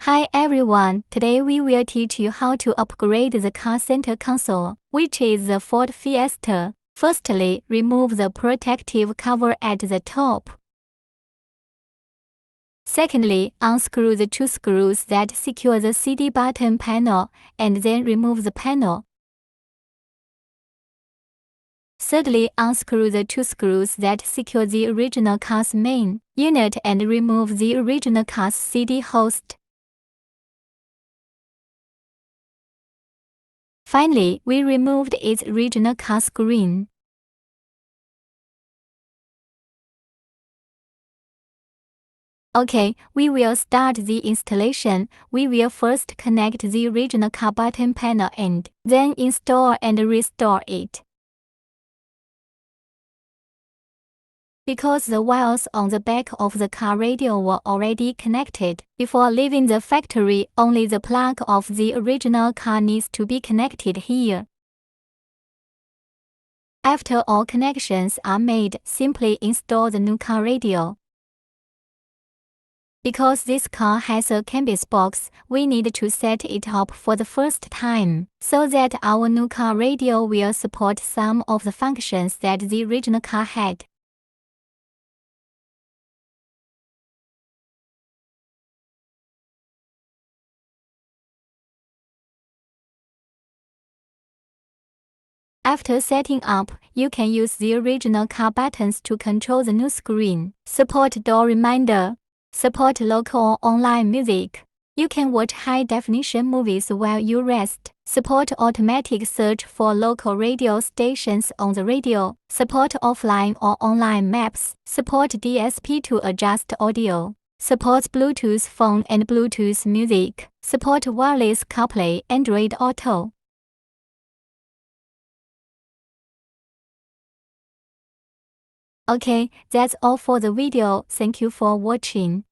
Hi everyone, today we will teach you how to upgrade the car center console, which is the Ford Fiesta. Firstly, remove the protective cover at the top. Secondly, unscrew the two screws that secure the CD button panel, and then remove the panel. Thirdly, unscrew the two screws that secure the original car's main unit and remove the original car's CD host. Finally, we removed its original car screen. Okay, we will start the installation. We will first connect the original car button panel and then install and restore it. Because the wires on the back of the car radio were already connected, before leaving the factory, only the plug of the original car needs to be connected here. After all connections are made, simply install the new car radio. Because this car has a Canbus box, we need to set it up for the first time, so that our new car radio will support some of the functions that the original car had. After setting up, you can use the original car buttons to control the new screen. Support door reminder. Support local or online music. You can watch high-definition movies while you rest. Support automatic search for local radio stations on the radio. Support offline or online maps. Support DSP to adjust audio. Supports Bluetooth phone and Bluetooth music. Support wireless CarPlay, Android Auto. Okay, that's all for the video. Thank you for watching.